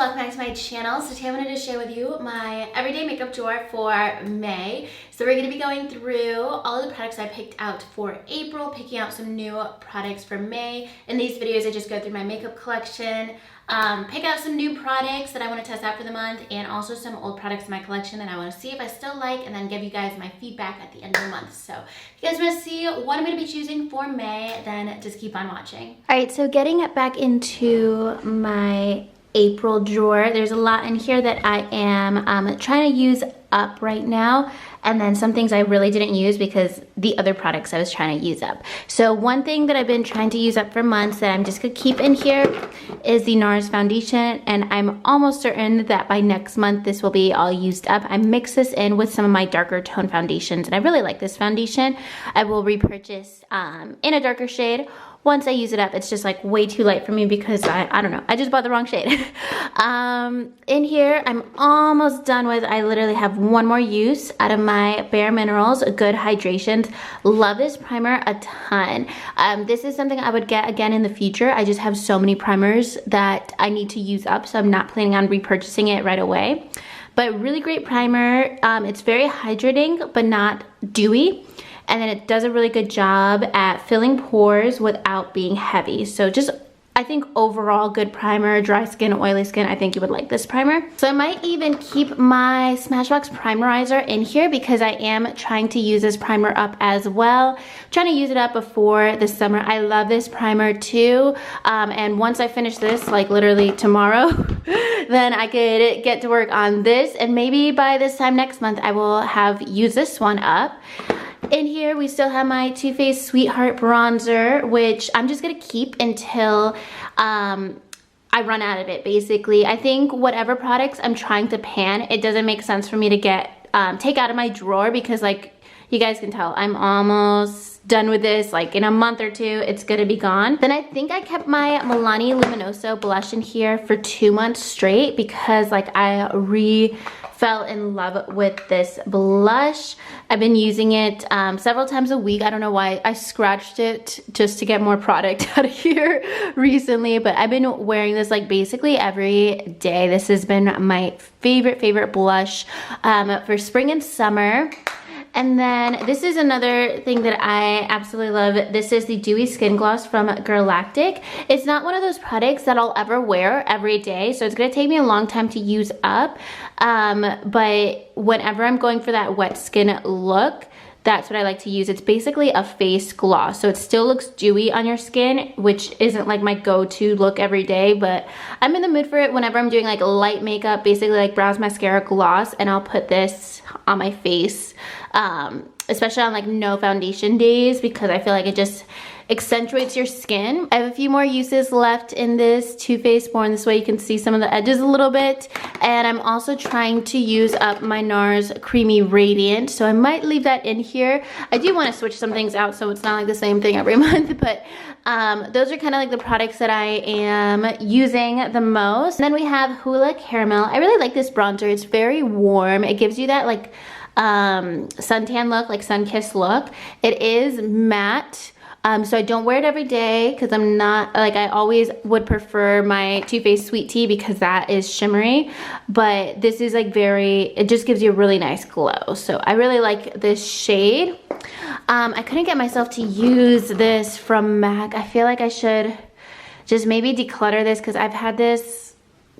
welcome back to my channel. So today I wanted to share with you my everyday makeup drawer for May. So we're going to be going through all of the products I picked out for April, picking out some new products for May. In these videos I just go through my makeup collection, pick out some new products that I want to test out for the month, and also some old products in my collection that I want to see if I still like, and then give you guys my feedback at the end of the month. So if you guys want to see what I'm going to be choosing for May, then just keep on watching. Alright, so getting it back into my April drawer, there's a lot in here that I am trying to use up right now, and then some things I really didn't use because the other products I was trying to use up. So one thing that I've been trying to use up for months that I'm just gonna keep in here is the NARS foundation, and I'm almost certain that by next month this will be all used up. I mixed this in with some of my darker tone foundations, and I really like this foundation. I will repurchase in a darker shade once I use it up. It's just like way too light for me because I don't know, I just bought the wrong shade. In here, I'm almost done with, I literally have one more use out of my Bare Minerals Good Hydrations. Love this primer a ton. This is something I would get again in the future. I just have so many primers that I need to use up, so I'm not planning on repurchasing it right away. But really great primer. It's very hydrating but not dewy. And then it does a really good job at filling pores without being heavy. So just, I think overall good primer, dry skin, oily skin, I think you would like this primer. So I might even keep my Smashbox Primerizer in here because I am trying to use this primer up as well. I'm trying to use it up before the summer. I love this primer too. And once I finish this, like literally tomorrow, then I could get to work on this. And maybe by this time next month, I will have used this one up. In here, we still have my Too Faced Sweetheart Bronzer, which I'm just gonna keep until I run out of it, basically. I think whatever products I'm trying to pan, it doesn't make sense for me to take out of my drawer because, like, you guys can tell, I'm almost done with this. Like in a month or two, it's gonna be gone. Then I think I kept my Milani Luminoso blush in here for 2 months straight because, like, I fell in love with this blush. I've been using it several times a week. I don't know why I scratched it just to get more product out of here recently, but I've been wearing this like basically every day. This has been my favorite blush for spring and summer. And then this is another thing that I absolutely love. This is the Dewy Skin Gloss from Galactic. It's not one of those products that I'll ever wear every day, so it's gonna take me a long time to use up. But whenever I'm going for that wet skin look, that's what I like to use. It's basically a face gloss, so it still looks dewy on your skin, which isn't like my go-to look every day, but I'm in the mood for it whenever I'm doing like light makeup, basically like brows, mascara, gloss, and I'll put this on my face, especially on like no foundation days because I feel like it just accentuates your skin. I have a few more uses left in this Too Faced Born This Way. You can see some of the edges a little bit. And I'm also trying to use up my NARS Creamy Radiant, so I might leave that in here. I do want to switch some things out so it's not like the same thing every month, but those are kind of like the products that I am using the most. And then we have Hoola Caramel. I really like this bronzer. It's very warm. It gives you that like suntan look, like sun-kissed look. It is matte. So I don't wear it every day because I'm not, like, I always would prefer my Too Faced Sweet Tea because that is shimmery, but this is like it just gives you a really nice glow. So I really like this shade. I couldn't get myself to use this from MAC. I feel like I should just maybe declutter this because I've had this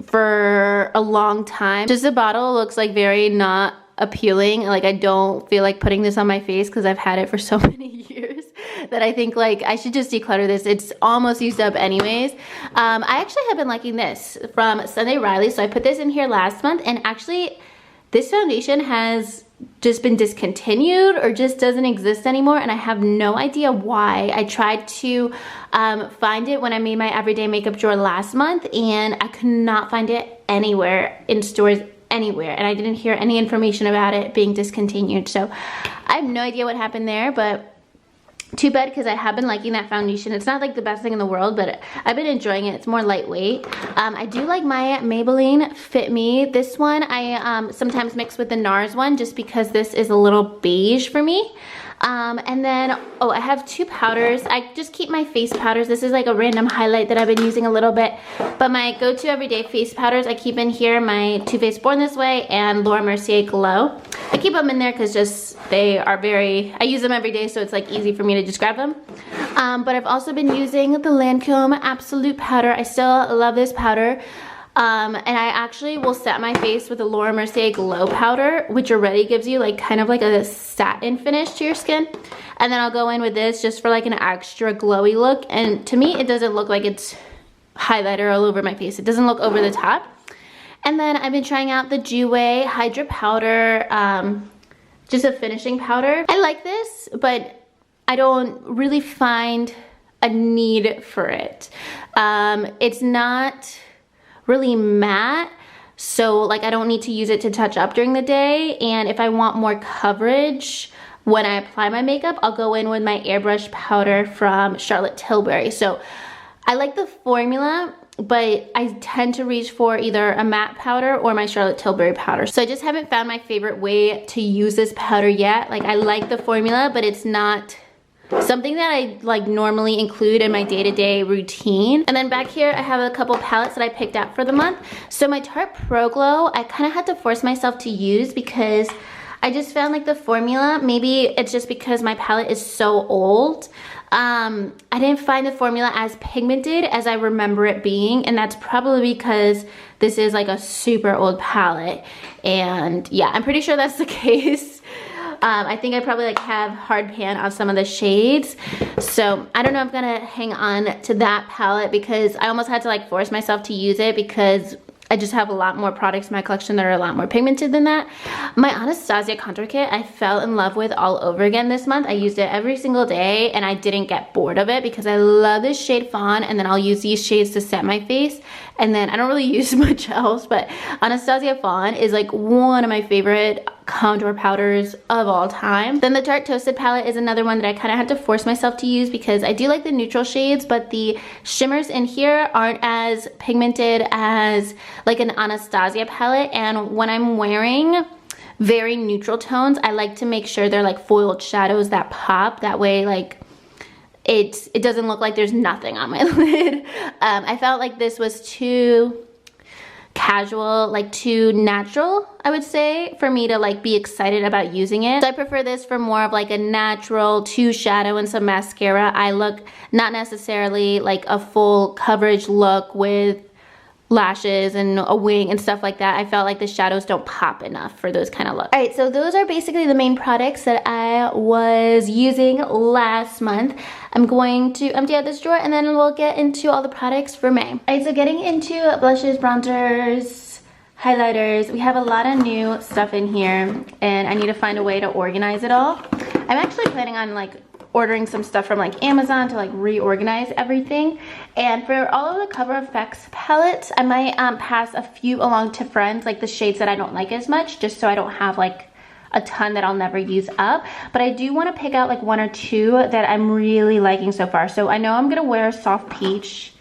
for a long time. Just the bottle looks like very not appealing. Like, I don't feel like putting this on my face because I've had it for so many years that I think like I should just declutter this. It's almost used up anyways. I actually have been liking this from Sunday Riley, so I put this in here last month, and actually this foundation has just been discontinued or just doesn't exist anymore, and I have no idea why. I tried to find it when I made my everyday makeup drawer last month, and I could not find it anywhere in stores anywhere, and I didn't hear any information about it being discontinued. So I have no idea what happened there, but too bad because I have been liking that foundation. It's not like the best thing in the world, but I've been enjoying it. It's more lightweight. I do like my Maybelline Fit Me. This one I sometimes mix with the NARS one just because this is a little beige for me. And then, oh, I have 2 powders. I just keep my face powders. This is like a random highlight that I've been using a little bit. But my go-to everyday face powders, I keep in here my Too Faced Born This Way and Laura Mercier Glow. I keep them in there because just they are I use them every day, so it's like easy for me to just grab them. But I've also been using the Lancome Absolute Powder. I still love this powder. And I actually will set my face with the Laura Mercier Glow Powder, which already gives you like kind of like a satin finish to your skin. And then I'll go in with this just for like an extra glowy look. And to me, it doesn't look like it's highlighter all over my face. It doesn't look over the top. And then I've been trying out the Jouer Hydra Powder, just a finishing powder. I like this, but I don't really find a need for it. It's not really matte, so like I don't need to use it to touch up during the day. And if I want more coverage when I apply my makeup, I'll go in with my airbrush powder from Charlotte Tilbury. So I like the formula, but I tend to reach for either a matte powder or my Charlotte Tilbury powder. So I just haven't found my favorite way to use this powder yet. Like I like the formula, but it's not something that I like normally include in my day-to-day routine. And then back here I have a couple palettes that I picked out for the month. So my Tarte Pro Glow, I kind of had to force myself to use because I just found like the formula, maybe it's just because my palette is so old. I didn't find the formula as pigmented as I remember it being, and that's probably because this is like a super old palette. And yeah, I'm pretty sure that's the case. I think I probably like have hard pan on some of the shades. So I don't know if I'm gonna hang on to that palette because I almost had to like force myself to use it because I just have a lot more products in my collection that are a lot more pigmented than that. My Anastasia contour kit I fell in love with all over again this month. I used it every single day and I didn't get bored of it because I love this shade Fawn, and then I'll use these shades to set my face. And then I don't really use much else, but Anastasia Fawn is like one of my favorite contour powders of all time. Then the Tarte Toasted palette is another one that I kind of had to force myself to use because I do like the neutral shades, but the shimmers in here aren't as pigmented as like an Anastasia palette. And when I'm wearing very neutral tones, I like to make sure they're like foiled shadows that pop. That way like it doesn't look like there's nothing on my lid. I felt like this was too casual, like too natural, I would say, for me to like be excited about using it. So I prefer this for more of like a natural 2 shadow and some mascara eye look, not necessarily like a full coverage look with lashes and a wing and stuff like that. I felt like the shadows don't pop enough for those kind of looks. All right, so those are basically the main products that I was using last month. I'm going to empty out this drawer and then we'll get into all the products for May. All right, so getting into blushes, bronzers, highlighters, we have a lot of new stuff in here and I need to find a way to organize it all. I'm actually planning on like ordering some stuff from like Amazon to like reorganize everything. And for all of the Cover FX palettes, I might pass a few along to friends, like the shades that I don't like as much, just so I don't have like a ton that I'll never use up. But I do want to pick out like 1 or 2 that I'm really liking so far. So I know I'm gonna wear Soft Peach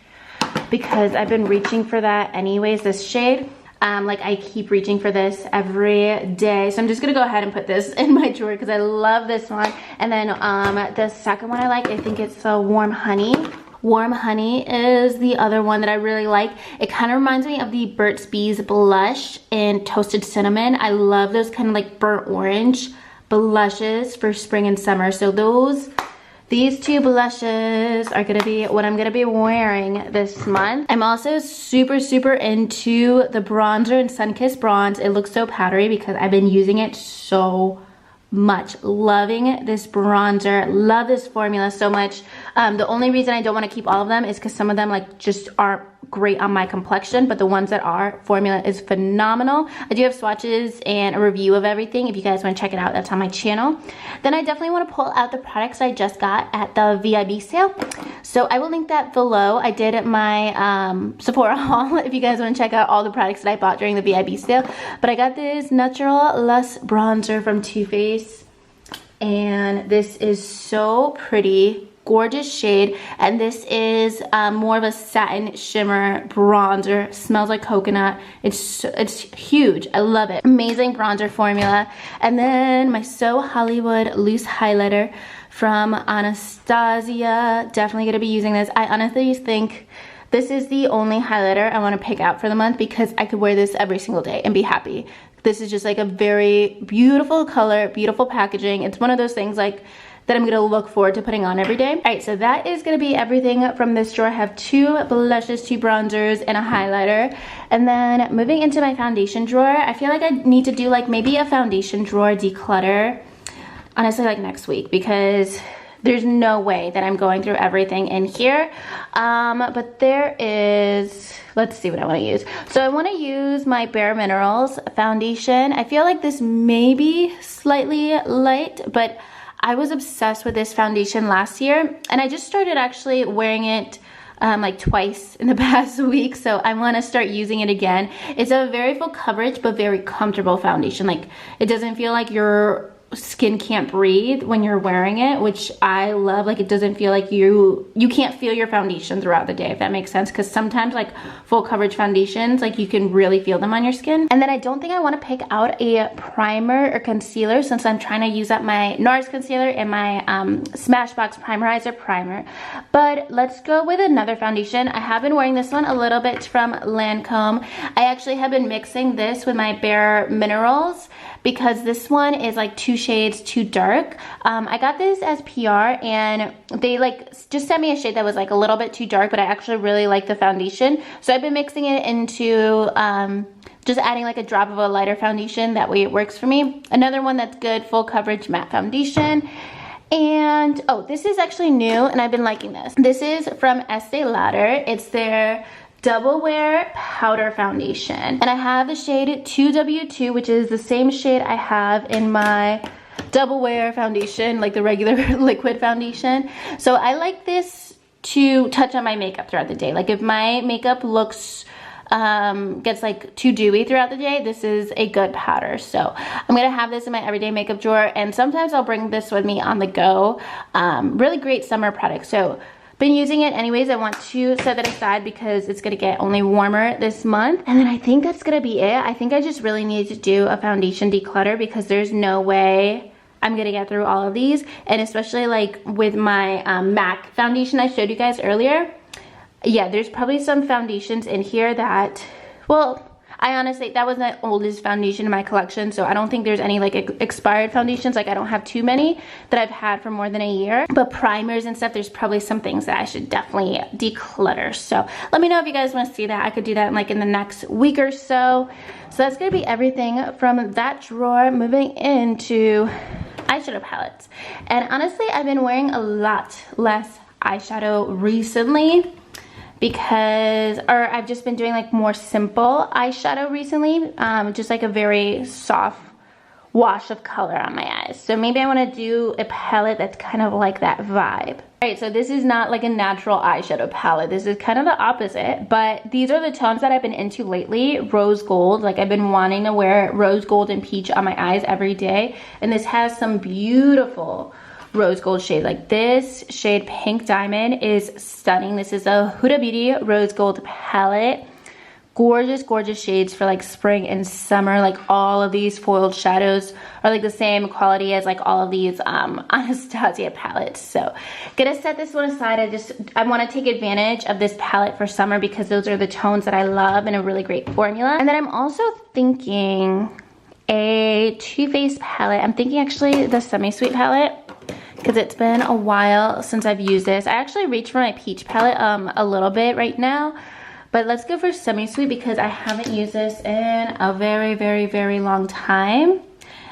because I've been reaching for that anyways, this shade. Like I keep reaching for this every day, so I'm just gonna go ahead and put this in my drawer because I love this one. And then the second one I like, I think it's Warm Honey. Warm Honey is the other one that I really like. It kind of reminds me of the Burt's Bees blush in Toasted Cinnamon. I love those kind of like burnt orange blushes for spring and summer. So these 2 blushes are gonna be what I'm gonna be wearing this month. I'm also super into the bronzer in Sunkissed Bronze. It looks so powdery because I've been using it so much. Loving this bronzer. Love this formula so much. The only reason I don't want to keep all of them is because some of them like just aren't great on my complexion, but the ones that are, formula is phenomenal. I do have swatches and a review of everything. If you guys want to check it out, that's on my channel. Then I definitely want to pull out the products I just got at the VIB sale. So I will link that below. I did my Sephora haul if you guys want to check out all the products that I bought during the VIB sale. But I got this Natural Luxe bronzer from Too Faced, and this is so pretty. gorgeous shade, and this is more of a satin shimmer bronzer. Smells like coconut. It's huge. I love it. Amazing bronzer formula. And then my So Hollywood loose highlighter from Anastasia. Definitely gonna be using this. I honestly think this is the only highlighter I want to pick out for the month because I could wear this every single day and be happy. This is just like a very beautiful color, beautiful packaging. It's one of those things like that I'm gonna look forward to putting on every day. All right, so that is gonna be everything from this drawer. I have 2 blushes, 2 bronzers, and a highlighter. And then moving into my foundation drawer, I feel like I need to do like maybe a foundation drawer declutter, honestly, like next week, because there's no way that I'm going through everything in here. But there is, let's see what I want to use. So I want to use my Bare Minerals foundation. I feel like this may be slightly light, but I was obsessed with this foundation last year, and I just started actually wearing it like twice in the past week, so I want to start using it again. It's a very full coverage but very comfortable foundation. Like, it doesn't feel like your skin can't breathe when you're wearing it, which I love. Like, it doesn't feel like you can't feel your foundation throughout the day, if that makes sense, because sometimes like full coverage foundations, like you can really feel them on your skin. And then I don't think I want to pick out a primer or concealer since I'm trying to use up my NARS concealer and my Smashbox Primerizer primer, but let's go with another foundation. I have been wearing this one a little bit from Lancome. I actually have been mixing this with my Bare Minerals because this one is like 2 shades too dark. I got this as PR, and they like just sent me a shade that was like a little bit too dark, but I actually really like the foundation. So I've been mixing it into just adding like a drop of a lighter foundation. That way it works for me. Another one that's good, full coverage matte foundation. And oh, this is actually new and I've been liking this. This is from Estee Lauder. It's their Double Wear Powder Foundation, and I have the shade 2W2, which is the same shade I have in my Double Wear foundation, like the regular liquid foundation. So I like this to touch on my makeup throughout the day. Like if my makeup looks gets like too dewy throughout the day, this is a good powder. So I'm gonna have this in my everyday makeup drawer, and sometimes I'll bring this with me on the go. Really great summer product. So been using it anyways. I want to set that aside because it's gonna get only warmer this month. And then I think that's gonna be it. I think I just really need to do a foundation declutter because there's no way I'm gonna get through all of these. And especially like with my MAC foundation I showed you guys earlier. Yeah, there's probably some foundations in here that, well, I honestly, that was the oldest foundation in my collection, so I don't think there's any like expired foundations. Like I don't have too many that I've had for more than a year. But primers and stuff, there's probably some things that I should definitely declutter. So let me know if you guys want to see that. I could do that in like in the next week or so. So that's gonna be everything from that drawer. Moving into eyeshadow palettes. And honestly, I've been wearing a lot less eyeshadow recently, because I've just been doing like more simple eyeshadow recently, just like a very soft wash of color on my eyes. So maybe I want to do a palette that's kind of like that vibe. Alright, so this is not like a natural eyeshadow palette. This is kind of the opposite, but these are the tones that I've been into lately. Rose gold, like I've been wanting to wear rose gold and peach on my eyes every day, and this has some beautiful rose gold shade. Like this shade Pink Diamond is stunning. This is a Huda Beauty rose gold palette. Gorgeous, gorgeous shades for like spring and summer. Like all of these foiled shadows are like the same quality as like all of these Anastasia palettes. So gonna set this one aside. I want to take advantage of this palette for summer because those are the tones that I love and a really great formula. And then I'm also thinking a Too Faced palette. I'm thinking actually the Semi Sweet palette, because it's been a while since I've used this. I actually reached for my peach palette a little bit right now, but let's go for Semi Sweet because I haven't used this in a very, very, very long time.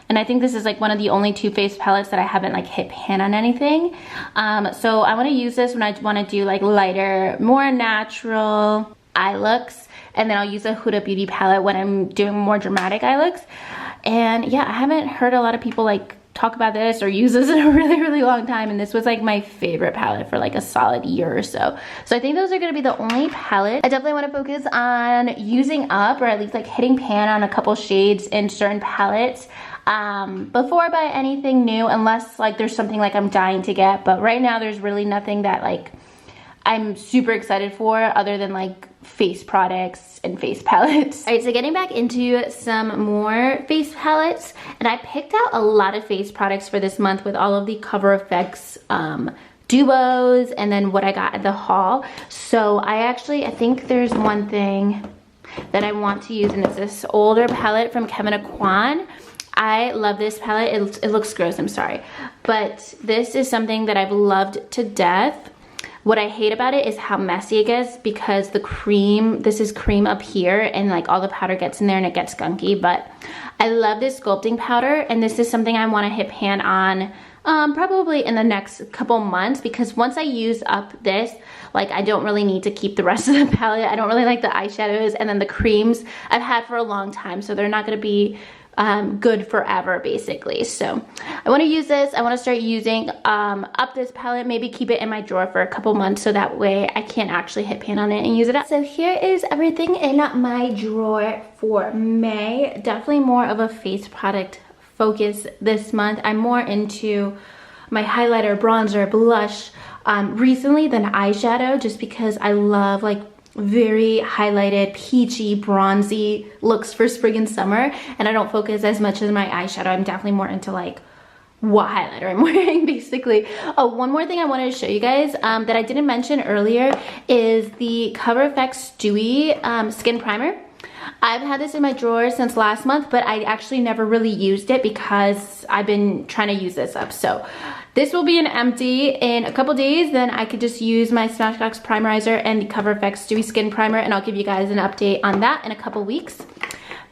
And I think this is like one of the only Too Faced palettes that I haven't like hit pan on anything. So I want to use this when I want to do like lighter, more natural eye looks. And then I'll use a Huda Beauty palette when I'm doing more dramatic eye looks. And yeah, I haven't heard a lot of people like talk about this or use this in a really long time, and this was like my favorite palette for like a solid year or so. So I think those are gonna be the only palettes. I definitely wanna focus on using up, or at least like hitting pan on a couple shades in certain palettes before I buy anything new, unless like there's something like I'm dying to get. But right now there's really nothing that like I'm super excited for other than like face products and face palettes. All right, so getting back into some more face palettes, and I picked out a lot of face products for this month with all of the Cover FX duos and then what I got at the haul. So I think there's one thing that I want to use, and it's this older palette from Kevyn Aucoin. I love this palette. It looks gross, I'm sorry. But this is something that I've loved to death. What I hate about it is how messy it gets, because the cream, this is cream up here, and like all the powder gets in there and it gets gunky. But I love this sculpting powder, and this is something I want to hit pan on probably in the next couple months, because once I use up this, like I don't really need to keep the rest of the palette. I don't really like the eyeshadows, and then the creams I've had for a long time, so they're not going to be good forever basically. So I want to use this. I want to start using up this palette, maybe keep it in my drawer for a couple months so that way I can actually hit pan on it and use it up. So here is everything in my drawer for May. Definitely more of a face product focus this month. I'm more into my highlighter, bronzer, blush recently than eyeshadow, just because I love like very highlighted, peachy, bronzy looks for spring and summer, and I don't focus as much as my eyeshadow. I'm definitely more into like what highlighter I'm wearing basically. Oh, one more thing I wanted to show you guys that I didn't mention earlier is the Cover FX Dewy Skin Primer. I've had this in my drawer since last month, but I actually never really used it because I've been trying to use this up. So this will be an empty in a couple days. Then I could just use my Smashbox Primerizer and the Cover FX Dewy Skin Primer, and I'll give you guys an update on that in a couple weeks.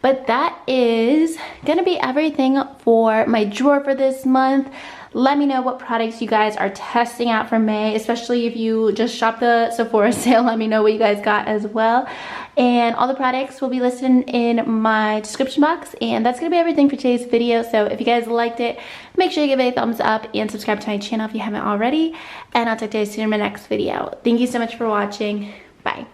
But that is gonna be everything for my drawer for this month. Let me know what products you guys are testing out for May, especially if you just shopped the Sephora sale. Let me know what you guys got as well. And all the products will be listed in my description box. And that's gonna be everything for today's video. So if you guys liked it, make sure you give it a thumbs up and subscribe to my channel if you haven't already. And I'll talk to you guys soon in my next video. Thank you so much for watching. Bye.